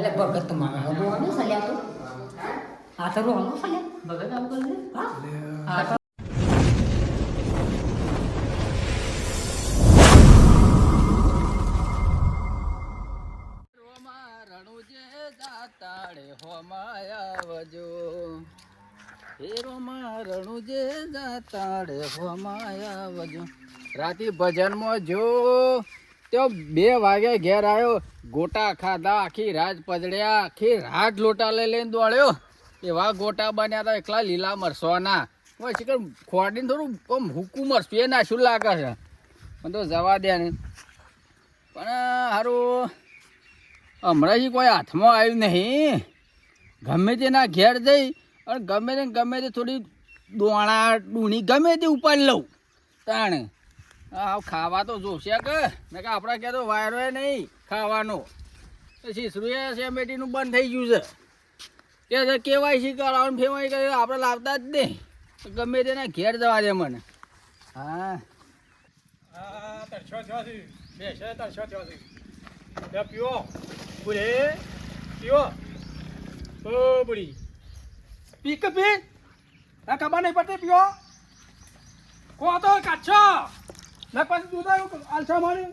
એટલે ભગત મારા રોવાનું સલ્યા તો હા તો રોવાનું સલ્યા ભગત આવું કરે હા રણુજે જાતાડે હોમાયાવજો હેરોમાં રણુજે જાતાડે હોમાયાવજો રાતે ભજનમાં જો તો 2 વાગે ઘેર આવ્યો ગોટા ખાધા આખી રાત પજડ્યા આખી રાત લોટા લઈને દોડ્યો એવા ગોટા બન્યા હતા એકલા લીલા મરસવાના પછી ખોડીને થોડું આમ હુકું મરશું એ નાશું લાગે છે પણ તો જવા દે ને પણ સારું હમણાંથી કોઈ હાથમાં આવ્યું નહીં ગમે તેના ઘેર જઈ અને ગમે તે થોડી ડૂણી ગમે તે ઉપાડી લઉં તાણે હા ખાવા તો જોશે કે મેં કે આપણા ક્યાં તો વાયરો નહીં ખાવાનો તો શીસરું સેમેટીનું બંધ થઈ ગયું છે કે કેવાયસી કરાવવાનું ફેવાય કરે આપણે લાવતા જ નહીં ગમે તેના ઘેર જવા દે મને હા તરછો થયો બેસે તરછો થયો છે પીવો બુડે પીવો ઓ બુડી પી કે પી ના ખબર નહીં પડતી પીવો કો તો કાચો ના પછી દૂધ આવ્યું આલછા મારી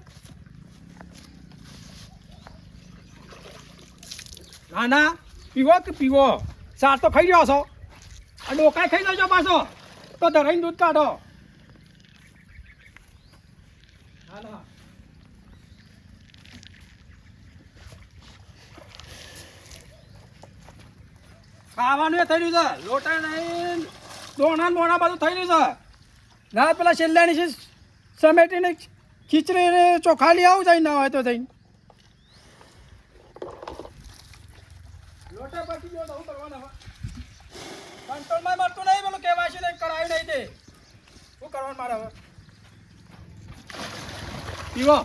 ના ના પીવો કે પીવો સાર તો ખાઈ રહ્યો છો આ ડોકાઈ ખાઈ લેજો પાછો તો ધરાઈને દૂધ કાઢો ના ના ખાવાનું એ થઈ રહ્યું છે લોટા નહીં દોણા મોણા બધું થઈ રહ્યું છે ના પેલા છેલ્લાની છે સમેટીને ખીચડી ચોખાલી આવું જાય ના હોય તો જઈને લોટા પતી ગયો તો શું કરવાના કંટ્રોલમાં મળતું નહીં પેલું કહેવાય છે ને કરાયું નહીં તે શું કરવાનું મારે હવે પીવો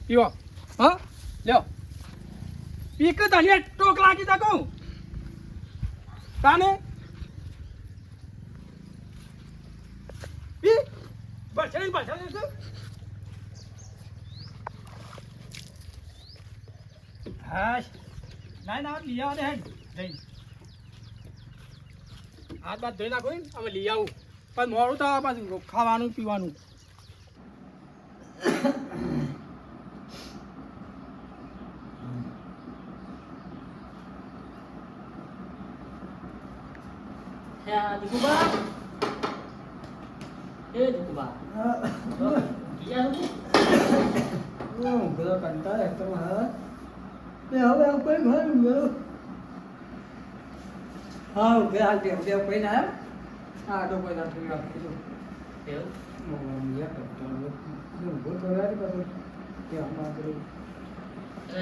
પીવો હા લ્યો પી કે ધનિયા ટોક લાગી શકું તાને પી બરછડી હા ના ના લઈ આવો ને હેડ જઈ હાથ બાદ ધોઈ નાખો હવે લઈ આવું પણ મોડું તો પાછું ખાવાનું પીવાનું દીકુબા એ દીકુબા બધા કંટાળે તો હા હવે કોઈ ઘર ગયો હા કે હાલ બે કોઈ ના હા તો કોઈ ના થઈ રાખી એવું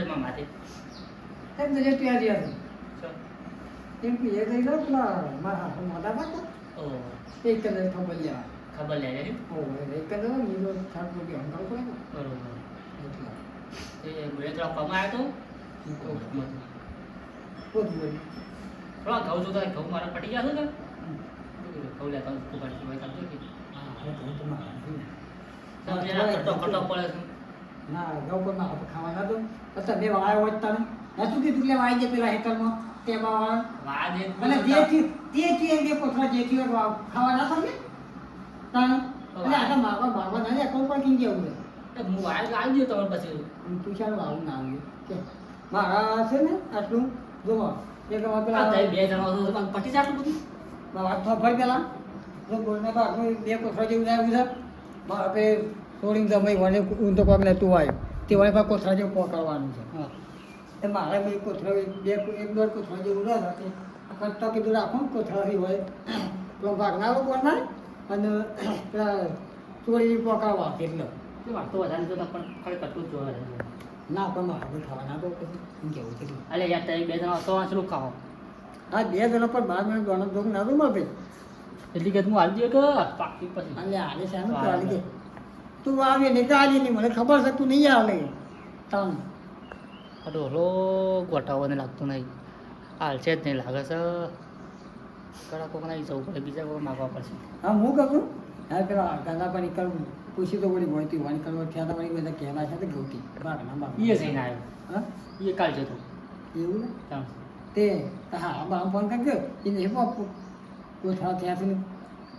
મામાથી એમ તો જે ત્યાં ગયા એમ કે એ થઈ ગયો પેલા મારા મોટા પાછા એક કલર ખબર લેવા ખબર લે એક કલર નીલો થાક બોલી હંગાવ પડે ને બરોબર એટલા તે મને તો કમાયો તો પોત બોલી થોડા ઘઉં જોતા ઘઉં મારા પટી ગયા છે ને ઘઉં લેતા હું પડી હોય કામ કે હા હું તો ના કટો પડે છે ના ગૌ પર ના ખાવાના તો પછી બે વાળા હોય તને નતું કીધું કે વાઈ જે પેલા હેકરમાં તે બાવા વાજ મને તે બે કોથળા જેથી ખાવાના તમે તને એટલે આ તો મારવા ના એકાઉન્ટ પર કિંજે આવું હું વાજ આવી ગયો તમારે પછી તું ચાલો આવું ના આવ્યું કે મારા છે ને આટલું જોવા એક અમાર પેલા આ બે જણા હતો પણ પટી જાતું બધું વાત તો ફરી પેલા જો બોલને ભાગમાં બે કોથળા જેવું આવ્યું છે મારા પે થોડીક જમાઈ વને ઊંધો પગ ને તું આવ્યો તે વને પાછું કોથળા જેવું પકડવાનું છે હા એ મારે બે કોથળા એક દોઢ કોથળા જેવું રહે તે કરતા કીધું રાખો ને કોથળાથી હોય તો ભાગનારો કોના અને પેલા ચોરી પકડવા એટલે તે વાત તો વધારે જોતા પણ ખાલી કટું જ જોવા છે ના પણ મારે ખાવાના તો પછી હું કેવું છે અલે યાર તમે બે જણા તો આંસલું ખાઓ હા 2 જણા પર 12 મિનિટ દોનો દોગ ના રૂમ ભાઈ એટલી કે હું આવી ગયો કે પાકી પછી અને આલે શાનું તો આલી દે તું આવે ને કાલી નહીં મને ખબર છે તું નહીં આવે તાન ડોલો ગોઠાવવાને લાગતું નહીં હાલ છે જ નહીં લાગે છે કડા કોક નહીં જવું પડે બીજા કોઈ માગવા પડશે હા હું કહું હા પેલા ગાંધા પાણી કરું પૂછી તો વળી હોય વાણી કરવા ખ્યાલ વળી બધા કહેલા છે તો ગૌતી બાર ના બાર એ જઈને આવ્યો હા એ કાલ જતો એવું ને તાણ તે હા બા ફોન કરજો એને એ કોઠા થયા છે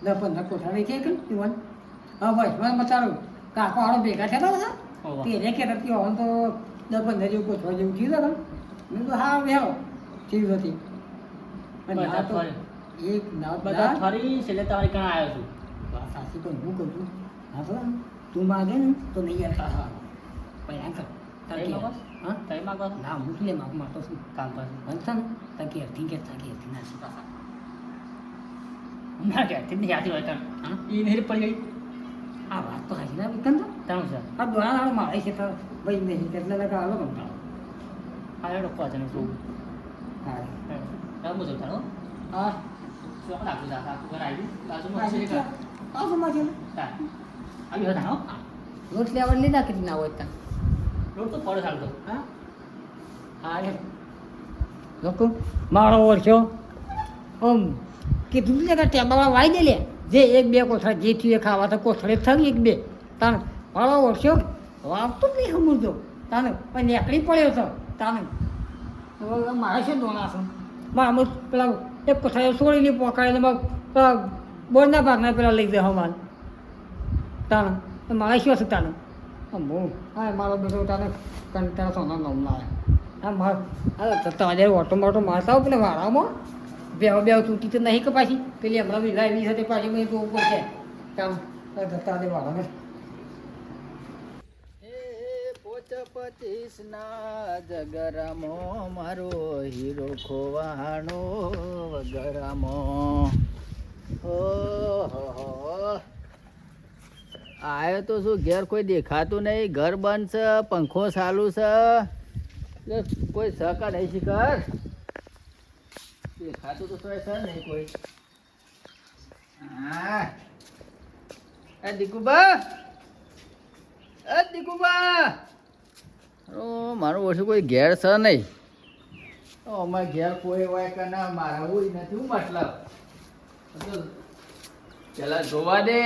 10-15 કોઠા રહી છે કે ઈવન હા બસ મને બતાડો કાકો હાડો ભેગા થયા હતા ઓવા તે એને કહેતા કે હવે તો 10-15 જેવું કોઠા જેવું થયું હતા મેં તો હા વેરો થયું હતી અને બધા ના તો ફરી એક ના બધા બધા ફરી છેલ્લે તમારી કાં આવ્યો છું વાત સાચી પણ હું કહું છું હા તો તું માગે ને તો નહીં યાર હા પણ આ કર તાર તઈ કે માગો? હા તઈ માગો છો? ના હું લે માગું માગતો છું કામ પર બનતા ને તાર ઘેરથી ના શું પાછા ના કે તે નહીં આતી હોય તાણ હા ઈ નહીં પડી ગઈ આ વાત તો હાજી ના વિકન તો તાણ છે આ દોડા મારે છે તો ભાઈ નહીં એટલે લગા આલો કંટાળો આ એડો પાછળ છું હા રામો જો તારો હા શું આપણે આખું દાખલા આખું ઘર આવી બાજુમાં છે કે આ સમા છે તાણ આવી હતા હો રોટ લેવર લીધા કે ના હોય તા રોડ તો પડે ચાલતો હા હા રે લોકો મારો વર્ષો કીધું છે કે ટેબાવાળા વાઈ દે લે જે 1-2 કોથળા જે થયું એ ખાવા તો કોથળે થઈ 1-2 તાને મારો વર્ષો વાવતો જ નહીં સમજતો તાને પણ નીકળી પડ્યો તો તાને હવે મારે શું દોણા છે મારા અમુક પેલા એક કોથળા છોડીને પકડીને પેલા બોરના ભાગના પેલા લઈ દે હમાન તાને મારે શું હતું તાને હું હા મારો બેટો તાને કંટાળો સોના નમના હા મારે તમારે ઓટો મોટો મારતા હો પેલા વાળામાં બેવ તૂટી તો નહીં કે પાછી પેલી હમણાં વિલાવી સાથે પાછી મેં જોવું પડશે કામ જતા દે વાળાને પોચ 25 ના જગરામો મારો હીરો ખોવાણો વગરામો ઓહો આયો તો શું ઘેર કોઈ દેખાતું નહીં ઘર બંધ છે પંખો ચાલુ છે કોઈ સહકાર નહીં શિખર દેખાતું તો છે નહીં કોઈ હા એ દીકુબા ઓ મારું ઓછું કોઈ ઘેર છે નહીં અમારે ઘેર કોઈ હોય કે ના મારા હોય નથી હું મતલબ પેલા જોવા દે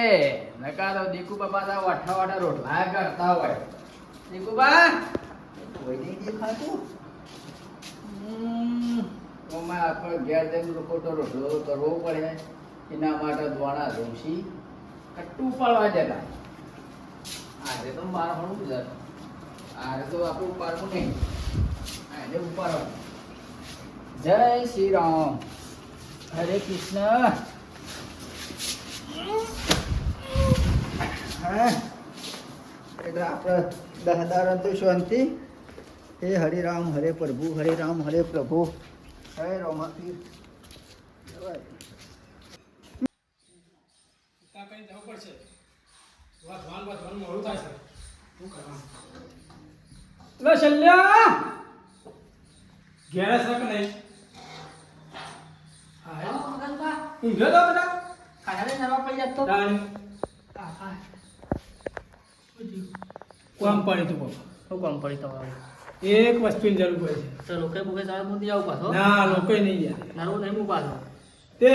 નકા તો દીકુબા પાછા વાઠા રોટલા કરતા હોય દીકુબા કોઈ નહીં દેખાતું ઓમાં આપણે ઘેર જઈને લોકો તો રોટલો કરવો પડે એના માટે દોણા ધોસી કટ્ટું પાડવા જતા આજે તો મારા ભણવું જ આજે તો આપણે ઉપાડવું નહીં આજે ઉપાડવાનું જય શ્રી રામ હરે કૃષ્ણ હા એટલે આપણે દહદાર તો શાંતિ હે હરે રામ હરે પ્રભુ હરે રામ હરે પ્રભુ હરે રોમાથી કઈ જવું પડશે વાંચવાનું મોડું થાય છે શું કરવાનું લે શલ્યા ઘેર છે કે નહીં હા ઊંઘ્યો તો બધા ખાને નરવા પડી જતો તાણ કોમ પડી તું બાપા શું કામ પડી તમારું એક વસ્તુની જરૂર પડે છે તો રોકે બોકે સારા મુંડી આવું પાછો ના લોકો નહીં યાર નરવો નહીં હું પાછો તે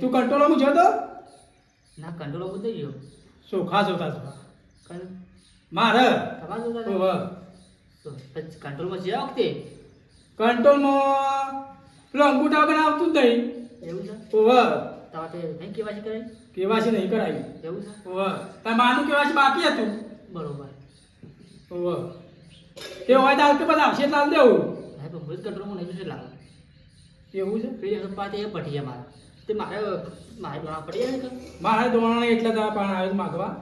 તું કંટ્રોલમાં છો તો ના કંટ્રોલ બધે ગયો સોખા જોતા છો કન મારે તમાર જોતા ઓહ તો કંટ્રોલમાં છે આ વખતે કંટ્રોલમાં પેલો અંગૂઠા વગર આવતું જ નહીં એવું છે ઓહ તમારે તે નહીં કેવાશી કરે કેવાસી નહીં કરાવી એવું છે ઓહ તાર માનું કેવાસી બાકી હતું બરોબર ઓહ તે હોય તો કે બધા આવશે લાલ દેવું ના પણ બધું કંટ્રોલમાં નહીં છે લાગે એવું છે પેલી વખત પાતે એ પટી ગયા મારે તે મારે દોણા પડી જાય ને કે મારે દોણા એટલે તારા પણ આવે છે માગવા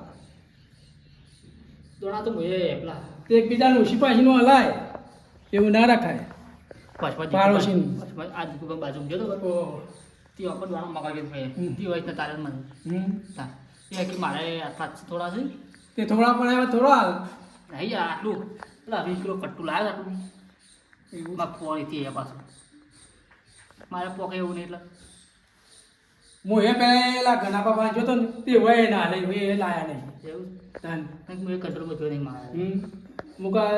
દોણા તો મેં પેલા તે એકબીજાને ઓછી પાછીનું હલાય એવું ના રખાય પાડોશીનું. આ દીકુ બાજુ ગયો તો ઓહ તે વખત દોણા મગાવી ભાઈ તે હોય ને તારે મને તા એ કે મારે આટલા થોડા છે તે થોડા પણ આવે થોડા હાલ નહીં યાર આટલું પેલા 20 કિલો કટ્ટું લાવે આટલું એવું માં પોળીથી એ પાછું મારે પોકે એવું નહીં એટલે હું એ પહેલા ઘણા બાપા જોતો ને તે હોય ના લઈ હોય એ લાયા નહીં એવું તાન. કંઈક મેં કંટ્રોલમાં જોઈ નહીં મારે મુકા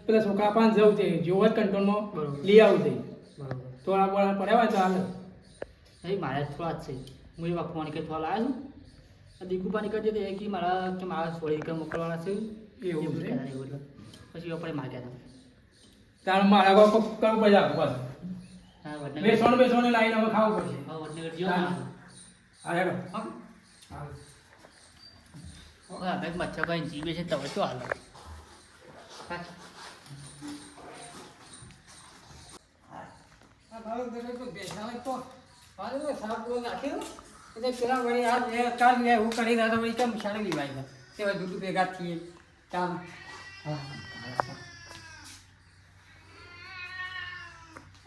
પેલા છોકરા પાંચ જવું તે જેવો જ કંટ્રોલમાં બરોબર. લઈ આવું તે બરોબર થોડા બોળા પડ્યા હોય તો હાલે નહીં મારે થોડા જ છે હું એવા ફોન કે થોડા લાવ્યો છું દીકુપાની કરતી હતી કે મારા સોળી કે મોકલવાના છે એવું એવું છે? કહેતા એવું એટલે પછી આપણે માગ્યા હતા તાર મારા કોઈ કોક કરવું પડે આખું પાછું હા વડનગર બેસણ લાવીને હવે ખાવું પડશે હા વડનગર જીવો હા હેડો હા હા ભાઈ મચ્છર કઈ જીવે છે તમે શું હાલો હા આ ભાવ દરે તો બેસાય તો હાલો સાફ બોલ નાખ્યું એટલે પેલા વળી આ લે કાલ લે હું કરી રહ્યા તો વળી કેમ શાળે લીવાય છે તેવા દૂધ ભેગા થઈએ કામ હા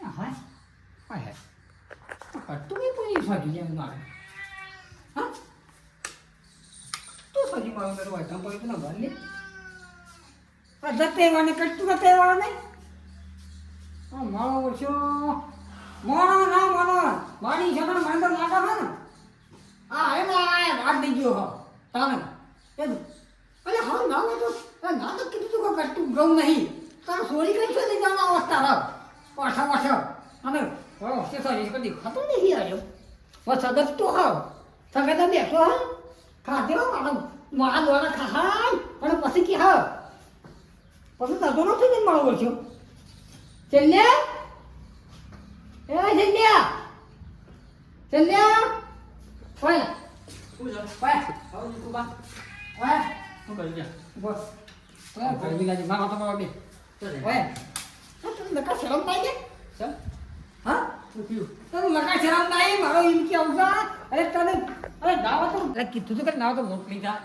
હા હા કટ્ટુ બી પૂરી સાજી જેમ મારે હા તો સાજી મારું મેરું વાયકા પડી તો ના ભરલે આ જતે વાને કટ્ટુ જતે વાને આ મારો વર્ષો મોણો ના મોણો મારી છોકરો માંડો નાખો ને આ હે ને આ રાત દઈ ગયો હો તાને એ અલે હા ના તો ના તો કીધું તું કે કટ્ટુ ગઉ નહીં તારો સોરી કઈ છે નહીં જાના અવસ્થા રાવ પાછા પાછા અને ઓ તે સારી કદી ખાતો નહીં આવ્યો બસ અગર તો હાવ સગા તો બેઠો હા ખાતે મારા દ્વારા ખાય પણ પછી કે હા પછી તો નથી ને મારો વર્ષો ચલ્યા એ ચલ્યા ચલ્યા ઓય ઓય આવ કુબા ઓય શું કર્યું ત્યાં બસ ઓય ગરમી લાગી મારો તો બાબે ઓય તું નકા શરમ થાય છે સર હા શું થયું તું નકા શરમ થાય મારો એમ કે આવતા અરે તને અરે નાવા તો અરે કીધું તો કે નાવા તો રોટ લીધા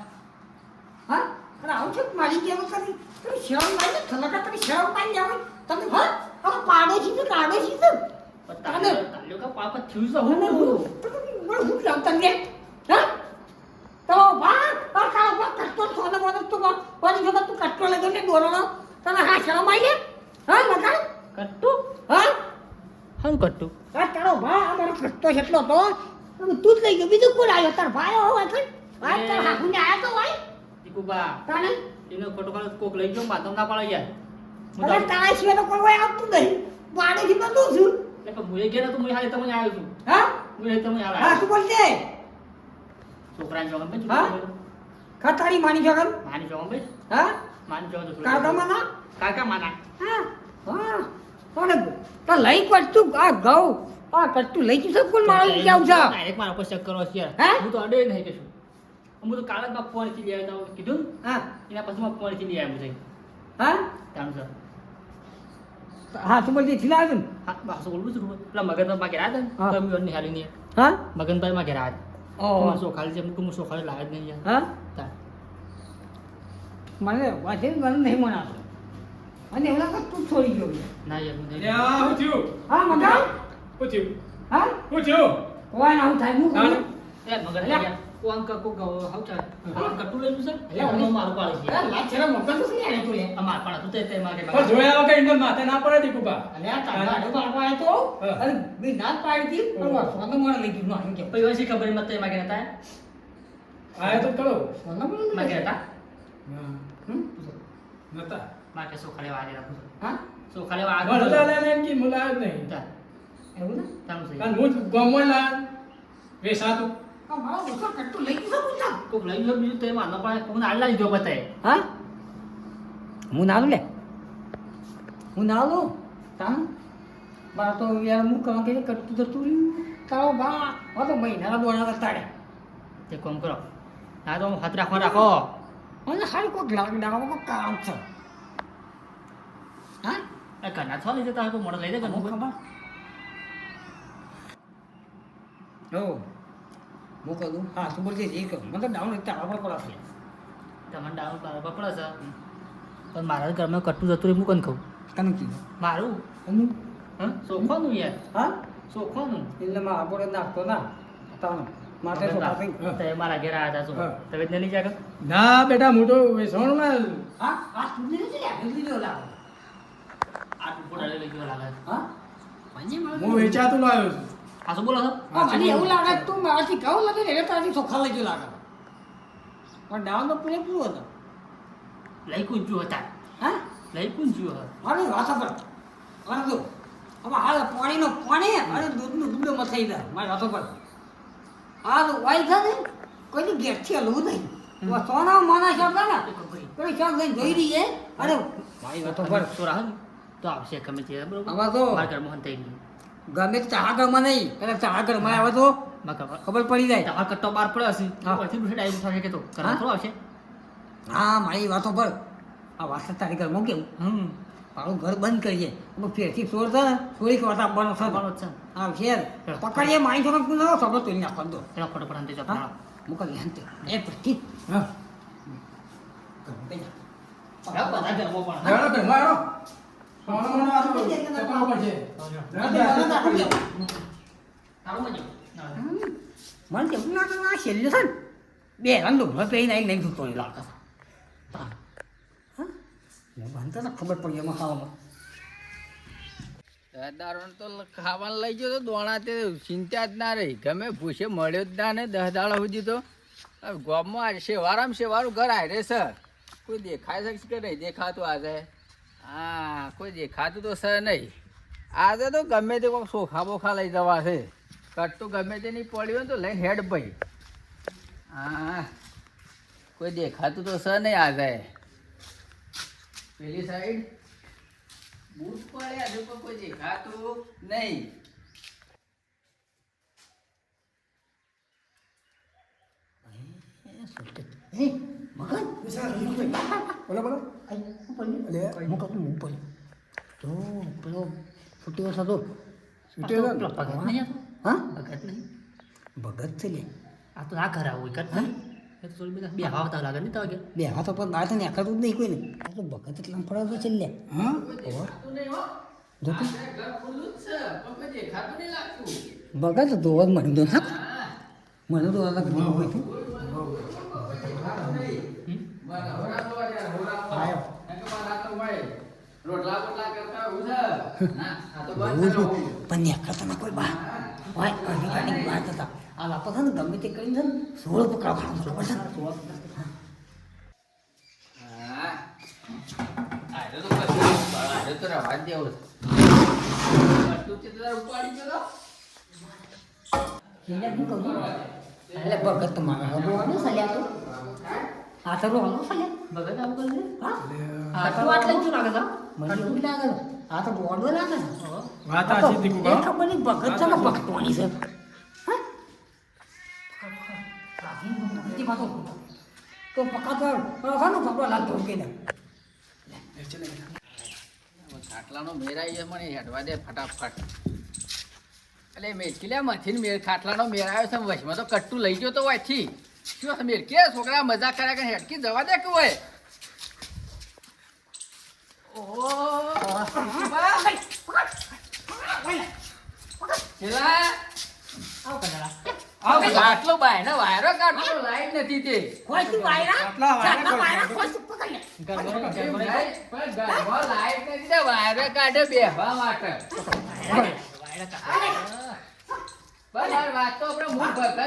હા અરે આવું છે મારી કેમ કરી તને શરમ થાય છે થલકા તને શરમ થાય જાવ તમે હા આ પાડોશી તો કાડોશી તો તાલ્યો કા પાપ થયું છે મને હું મને હું લાગતા ને હા તો બા આ કા બા કટ્ટો સોને બોલ તું બા કોની ખબર તું કટ્ટો લગે ને દોરણો તને હા શરમ આવી હા નકા કટ્ટુ હા હમ કટ્ટુ આ તારો ભા અમારો કટ્ટો કેટલો તો તું જ લઈ ગયો બીજું કોણ આવ્યો તાર ભાઈ હોય કઈ આ તાર હાકુ ને આયા તો ભાઈ દીકુબા તાને એનો ફોટો કાઢો કોક લઈ ગયો માધવ ના પાડે યાર હું અરે તારા સિવાય તો કોઈ હોય આવતું નહીં પાડોશી તો તું છું એટલે મુએ ગયા તો મુએ હાલે તમને આવ્યો છું હા મુએ તમને હાલ હા તું બોલજે છોકરાને જોગન ભાઈ હા? ખતારી માની જગન માની જોગન ભાઈ હા માની જોગન તો કાકા માના કાકા માના હા હા કોને તો લઈ કટ્ટુ આ ઘઉં આ કટ્ટુ લઈ જશે કોણ મારો કેવું છે ડાયરેક્ટ મારા ઉપર શક કરો છે હે? યાર હું તો અડે નહીં કશું હું તો કાલે બાપ ફોન થી લઈ આવ્યો તો કીધું ને, હા એના પછી માં ફોન થી લઈ આવ્યો છે હા તાણ સર હા તું બોલજે ખીલા આવ્યું ને હા બસ બોલું છું પેલા મગન માં ઘેર આવ્યા હા. હતા ને તો નિહાળી નહીં હા મગનભાઈ માં ઘેર આવ્યા ઓહો. હતા ખાલી છે મુકું સો ખાલી લાવે જ નહીં યાર હા તાણ. મને વાંચે મને નહીં મનાતો અને એવું લાગે તું છોડી ગયો છે. ના યાર હું નહીં લ્યા હું થયું હા મગા હું થયું હા હું થયું કોઈ ના હું થાય હું હા. કરું? એ મગન અલ્યા. યાર કોણ કા કો હાઉ ચાલ કટુ લઈ જશે અલ્યા, એટલે મારું પાડે છે અરે લાજ જરા મગા તો શું યાર તું લે અમાર પાડા તું તે માગે પણ જોયા વગર ઇન્ડોર માથે ના પડે દીકુબા અલ્યા તારા આડો બાળકો આયો તો હા. અરે બી નાત પાડી હતી પણ હા. સોનો મને લઈ ગયું ના કે પછી વસી ખબર મત તે માગે નતા આયા તો કરો સોનો મને માગે હતા હમ નતા માગે સો ખાલે વાગે રાખું હા સો ખાલે વાગે વડલા લેને એમ કે મુલાય જ નહીં તા એવું ને તામ સહી કારણ હું ગમો લા વેસાતું આ મારો દોસ્તો કટ્ટુ લઈ ગયો પૂછા કોક લઈ ગયો બીજું તે માં ન પાડે કોણ આલ્લા લીધો બતાય હા હું ના લે હું ના લો તા બા તો યાર હું કહું કે કટ્ટુ તો તું તારો બા આ તો મહિના દોડા તાડ્યા તે કોમ કરો ના તો હાથ રાખો અને હારી કોક લાગ ડાવામાં કામ છે હા એ કના છો લઈ જતા તો મોડો લઈ દે હું કનું ખબર ઓ હું કહું હા તું બોલજે જે કહું મને તો ડાઉન તારા પર પડા છે તમને ડાઉન બરાબર પડે છે પણ મારા ઘરમાં કટ્ટું જતું રહે હું કોણ કહું તને કીધું મારું અમુક હા સોખવાનું યાર હા સોખવાનું એટલે માં આપણે નાખતો ના તાનો માથે સોફા થઈ તે મારા ઘેર આવ્યા હતા હા. તો તબિયત નહીં જાગે ના બેટા હું તો વેસણ માં હા આ તું નથી લે નથી લે લાવ આ ટુકડા લઈ ગયો લાગે હા હું વેચાતું લાવ્યો છું આ શું બોલો છો હા મને એવું લાગે તું મારાથી કહું લાગે ને એટલે તારાથી ચોખ્ખા લઈ ગયો લાગે પણ ડાઉન તો પૂરેપૂરું હતો લઈ કૂંચ્યું હતા હા લઈ કૂંચ્યું હતા મારે વાત પર મારે તો હવે હાલ પાણીનો પાણી અને દૂધનું દૂધ મથાઈ દે મારી વાતો પર હાલ વાઈ છે ને કોઈ ઘેરથી હલવું નહીં સોના માના શબ્દ ને કોઈ શબ્દ લઈને જોઈ રહીએ અરે મારી વાતો પર સોરા હે તો આવશે ગમે તે બરોબર આમાં તો મારા ઘરમાં હંતાઈ ગયું ગમે તે ચાહા ઘરમાં નહીં પેલા ચાહા ઘરમાં આવે તો મારા ખબર પડી જાય તમારો કટ્ટો બહાર પડ્યો હશે હા. પછી દુસરે ડાયરેક્ટ થશે કે તો કરવા હા? થોડો આવશે હા મારી વાતો પર આ વાત તારી ઘરમાં કેવું મારું ઘર બંધ કરીએ ફેરથી ચોર છે ને ચોરી કરતા આપવાનો છે બરાબર છે હા ફેર પકડીએ મારી છોકરા તું ના સગો તોડી નાખવા દો પેલા ફટોફટ હંતાઈ જાઓ હા મોકલી હંતે એ પછી હા બધા ઘરમાં પણ હેડો ઘરમાં હેડો. સોનું આ તો ચપ્પલ ઉપર છે. સારું મજો મને કેવું ના તો આ છેલ્લે છે ને બે રંગ ઢોકળો પહેરીને આવીને નહીં ધૂતો લાગે છે હા મને તો ખબર પડી એમાં ખાવામાં દારૂ તો ખાવાનું લઈ ગયો તો દોણા તે ચિંતા જ ના રહી ગમે ભૂસે મળ્યો જ ના ને 10 દાડા સુધી તો ગામમાં શેવારું ઘર આયરે છે કોઈ દેખાય છે કે નહીં દેખાતું આજે હા કોઈ દેખાતું તો છે નહીં આજે તો ગમે તે કોઈ સોખા બોખા લઈ જવા છે કટ્ટું ગમે તે નહીં પડ્યું હોય ને તો લઈને હેડ ભાઈ હા કોઈ દેખાતું તો છે નહીં આજે પેલી સાઈડ બૂટ પડ્યા જો કોઈ દેખાતું નહીં એ મગન બોલો બોલો. તો પેલો છૂટ્યો થતો છૂટ્યો છે ને? પેલો ભગત નહીં હતો? હા ભગત નહીં ભગત છે લે આ તો આ ઘર આવું કર એ તો થોડી બધા બે હવા આવતા લાગે નહીં તો વાગે બે હાથ પર બહાર તો નીકળતું જ નહીં કોઈ ને આ તો ભગત એટલે ફળો તો છે લે હા દેખાતું નહીં હો જોતું આ ઘર ખુલ્લું જ છે પણ કોઈ દેખાતું નહીં લાગતું ભગત તો જ મને તો હા હા મને તો અલગ નહીં હોય તું રોટલા બોટલા કરતા હું છે ના આ તો બંધ બહુ કરો. પણ નીકળતા ના કોઈ બહાર હોય અધિકારી બહાર થતા આ લાપો છે ને ગમે તે કરીને છે ને સોળ પકડવાનું ખબર છે હા આજે તો કશું આજે તો રવા જ દેવો છે. કશું છે તો તારે ઉપાડી ગયો એટલે હું કહું છું, એટલે ભગત તો મારા હબો આવે સલ્યા તો આ તો રોવાનો સલ્યા ભગત આવું કરે છે? હા આ તો આટલે જ શું લાગે છે મને એવું લાગે છે. આ તો બોર્ડો લાગે છે વાત આ તો આછી દીકુ એ ખબર નહીં ભગત છે કે ભગતવાની છે હા? બીજી વાતો. તો પકડતો શાનું પકડો લાગતો કે ને ખાટલાનો મેર આવી જાય મને હેડવા દે ફટાફટ એટલે મેરકી લે મથીને મેર ખાટલાનો મેર આવ્યો છે વચમાં તો કટ્ટું લઈ ગયો તો હોયથી શું મેર કે છોકરા મજાક કર્યા કે હેડકી જવા દે કે હોય આટલો બાય ને વાયરો કાઢતો લાઈટ નથી તે કોઈ તું વાયરા આટલા વાયરા આટલા વાયરા કોઈ કોઈ તું પકડ લે પણ ઘરમાં લાઈટ નથી તે વાયરો કાઢે બેહવા માટે બસ યાર વાત તો આપણે મૂળ ભગત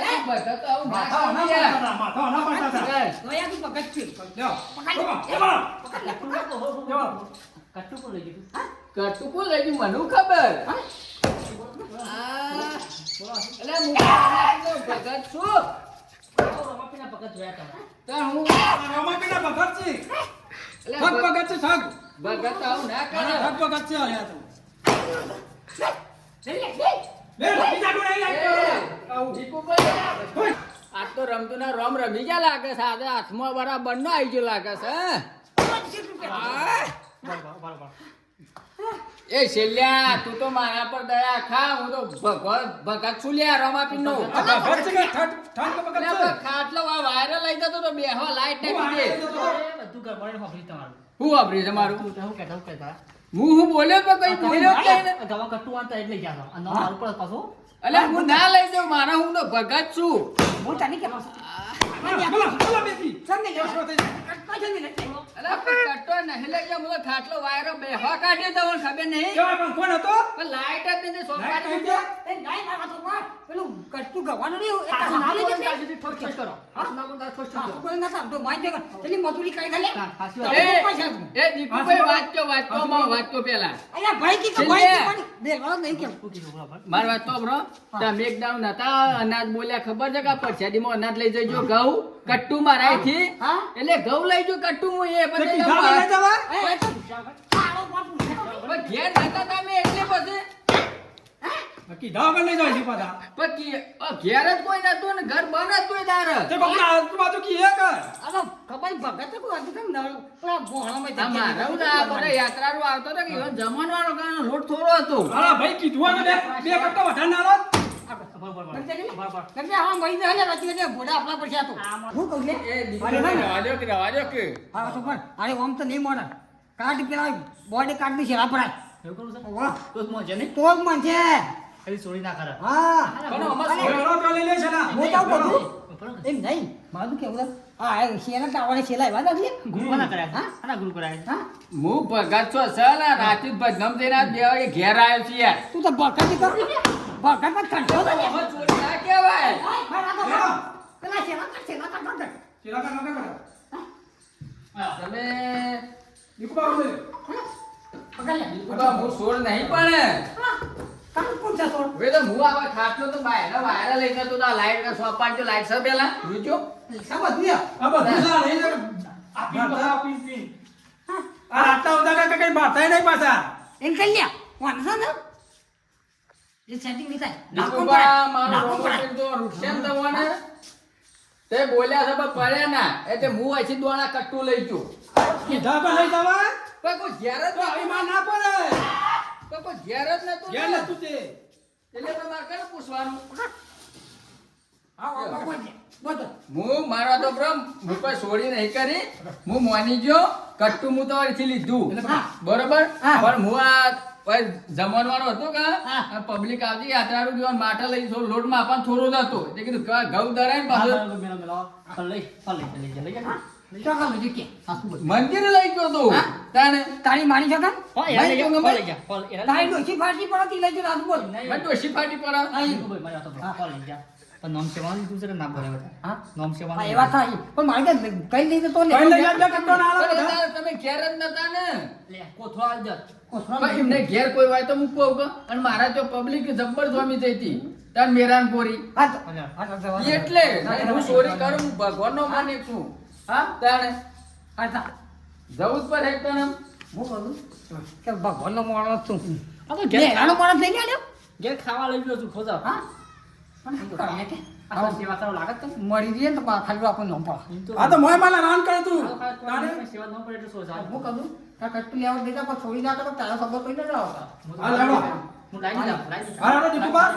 તો આવું ના માથા ના સમજ્યા. પાડતા, માથા ના પાડતા હતા. બસ. નોયા તું ભગત છે લ્યો. પકડ લે એમાં. પકડ લે એમાં. કટ્ટું પણ લઈ ગયું કટુ કોણ લઈ ગયું? મને ખબર એટલે હું ભગત છું રમાપીના ભગત જોયા તમે તો હું રમાપીના ભગત છે. એટલે ઠગ ભગત છે, ઠગ. ભગત આવું ના કરે ઠગ ભગત છે અહીંયા તો. લે લે, બીજા કોઈ નહીં લાગતો. આવું. જીકુભાઈ, આજ તો રમતુના રોમ રમી ગયા લાગે છે આજે હાથમાં બરાબર નો આવી ગયો લાગે છે હા? એ શેલ્યા તું તો મારા પર દયા ખા હું તો ભગત છું લ્યા રમાપીન નો આ ભગત છે કે ઠગ ભગત છે? ખાટલો વાયરલ લઈ જતો તો બેહવા લાઈટ હું નાખી દે વાયરલ એ બધું ઘરમાં વાપરી તમારું હું વાપરી છે મારું તું હું કહેતા હું બોલ્યો તો કઈ બોલ્યો જ નહીં ને. ગવા કટ્ટું વાંચતા એટલે ગયા હતા અને મારું પણ પાછું અલ્યા હું ના લઈ જાઉં મારા હું તો ભગત છું હું તને કે પાછો બોલો, બોલો, બેટી. સમને લે શું થઈ જાય? પાછો ને લે અલ્યા પણ કટ્ટો નહીં લઈ જાઉં હું તો ખાટલો વાયરો બેહવા કાઢ્યો તો મને ખબર નહીં કેવા પણ કોણ હતો? પણ લાઈટ જ નથી લાઈટ સોફા થઈ ગયો? એ નાઈ મારા તો પેલું કટતું ગવાનું નહીં એ પાછું ના સાંભળી બોલો, જશે. ત્યાં સુધી ઠોક ઠોક કરો. પાછું ના બોલો, ત્યાં ઠોક ઠોક સાસુ કરો. કોઈ ના સાંભળો, મારી જગા. પેલી મજૂરી કરી ખાલે. હા, સાચી એ વાત. એ દીકુભાઈ વાત તો પેલા અહીંયા ભાઈ કી તો છેલ્લે. ભાઈ કી પણ બેલવાનો નહીં કેમ. શું કીધું બરાબર? મારી વાત તો બ્રો તમે એક દાવ નતા અનાજ બોલ્યા ખબર છે કે પરસાદીમાં અનાજ લઈ જજો ઘઉં કટ્ટુ મારાયથી હા? એટલે ઘઉં લઈ જો કટ્ટુ હું એ તે પછી કીધા વગર જવા? એ તો કાળો બાપુ. પણ ઘેર નતા તમે એટલે પછી કીધા વગર લઈ જાય છે પાછા. પછી ઘેર જ કોઈ નતું ને ઘર બંધ હતું તાર તે કોકના આજુબાજુ કીએ કે? આ તો ખબર ભગત કોઈ હતું કેમ નળ પેલા ભોણામાં આ મારા આ બધા યાત્રાળુ આવતો હતો કે ઈવન જમણવાનો કારણે લોટ થોડો હતો અરે ભાઈ કીધું હોય તો બે કટ્ટા વધારે ના લો. બરાબર, બરાબર. બરાબર. કેમ કે આ મહિને હલે વચ્ચે વચ્ચે ભોડા આપણા પર છે આ તો. હું કહું છું? એ અરે ના. રવા દો કે હા તો પણ અરે આમ તો નહીં મળે. કાર્ડ પેલા બોડી કાર્ડ ની સેવા પડાય. એવું કરું છે? વાહ. તો જ મોજે નહીં? તો જ મન છે. ખાલી ચોરી ના કરે. હા. પણ અમાર અરે, ઘોડો તો લઈ લે છે ને. હું તો બધું બરાબર. એમ નહીં મારું કેવું છે? હા એ શેના ટાવરે છેલા એવા જ હતી? ગુરુ કોના કર્યા? હા? આના ગુરુ કરાયા? હા? હું ભગત છો સર રાતે ભજનમ થઈને આ 2 વાગે ઘેર આવ્યો છું યાર તું તો ભગત કરી ને. ભગત માં કંઠો તો ને. હવે ચોરી ના કહેવાય પેલા શેના કાઢ. ચિરાગ કાકા નતા કરે. તમે દીકુબા બોલે. પકડ લે. દીકુબા હું સોળ નહીં પણ હા. કામ કોણ છે તો? હવે તો હું આવા ખાટલો તો વાયરા લઈ જતો તો આ લાઈટ કા સોપાટ જો લાઈટ સર પેલા જોજો સા બધું યા. આ બધું સા લઈ જાય. આ રાતના ઉદાગર કઈ બાતાય નહીં પાછા. એમ કરી લ્યા. વાંધો ને? એ સેટિંગ નહીં થાય. દીકુબા મારો નાખવું પડે. રોબોટ તો રૂક્ષેમ તવાને તે બોલ્યા છે પણ પડ્યા ના એટલે હું અહીંથી દોણા કટ્ટુ લઈ ગયો કીધા પર લઈ જવા. પણ કોઈ ઘેર જ તો એમાં ના પડે. પણ કોઈ ઘેર જ નતું ઘેર ને. નતું તે. એટલે પણ મારે કને પૂછવાનું હા બોલ. બોલ. હું મારા તો બ્રમ હું કોઈ છોડી નહીં કરી હું મોની ગયો કટ્ટુ હું તો અહીંથી લીધું હા. બરોબર હા. પણ હું આ કોઈ જમણવાનો હતો કે હા. પબ્લિક આવતી યાત્રાળુ ગયો માટા લઈ થોડો લોટમાં આપણ થોડો જ હતો એટલે કીધું ઘઉં દરાય ને હા, પાછું મેલો, મેલો, મેલો. ફળ લઈ, ફળ લઈ, લઈ જા, લઈ જા. ચોકા બધું કે. સાસુ બોલ. મંદિરે લઈ ગયો તો હા. તાણે તારી માની છો કામ? ફળ એના લઈ જા, ભાઈ, ફળ લઈ જા, ફળ એના લઈ તારી જા. ડોશી ફાટી પડતી લઈ જો રાજુ બોલ. નહીં, મને ડોશી ફાટી પડે નહીં, બોલ, મારી વાતો બોલ. ફળ લઈ જા. પણ નામ સેવાનું લીધું છે કે ના ભરે બધા? હા? નામ હા, સેવાનું એ વાત થાય. પણ મારે કે કઈ લઈ તો લે. કઈ લઈ જાય બે કટ્ટા ના આલો પણ બધા. તારે તમે ઘેર જ નતા ને લે, કોથળો આલ જા. કોસમાં પણ એમને ઘેર કોઈ હોય તો મૂકવો કે અને મારા તો પબ્લિક જબ્બર જોમી થઈ હતી તાર મેરાન પોરી હા તો. અલ્યા. હા તો જવા દે. એટલે હું ચોરી કરું હું ભગવાનનો માની છું હા તાણે હા તો. જવું જ પડે તને હું કહું કે ભગવાનનો માણસ છું. આ તો લે, ઘેર આનો માણસ થઈ ગયા ઘેર ખાવા લઈ ગયો છું, ખોજા. હા પણ શું કરીએ કે? આ સેવા કરવા લાગે છે તમને? મરી જઈએ ને તો ખાલી આપણને નોમ પડે. એમ તો આ તો મોય માલા રાન કરે તું. આ ખાલી તારે કોઈ સેવા ન પડે એટલે શું થાય? હું કહું તાર કટ્ટુ લેવા દેતા પણ છોડી ના કરો તારા શબ્દ કઈ ના આવતા. હું તો હા, લાવો. હું લાવી દીધા, લાવી દીધા. હા રાડો દીકુબા.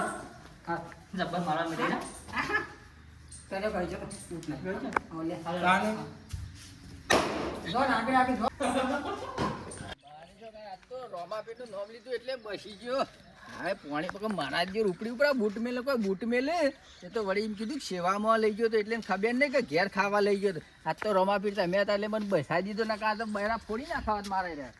હા જબ્બર મારા મેળે ના. તને કહી જો ઊઠ ના. ગયો છે? હા, લે. તારે જો ને આગળ આગળ જો. રોમાપીનું નામ લીધું એટલે બસી ગયો હા પોણી પગ મારા જે ઉપડી ઉપડા બૂટ મેલે કોઈ બૂટ મેલે એ તો વળી એમ કીધું કે સેવામાં લઈ ગયો તો એટલે એને ખબર નહીં કે ઘેર ખાવા લઈ ગયો તો આજ તો રોમાપીર તમે હતા એટલે મને બસાઈ દીધો ને કાં તો બહેરા ફોડી નાખવા મારે રહ્યા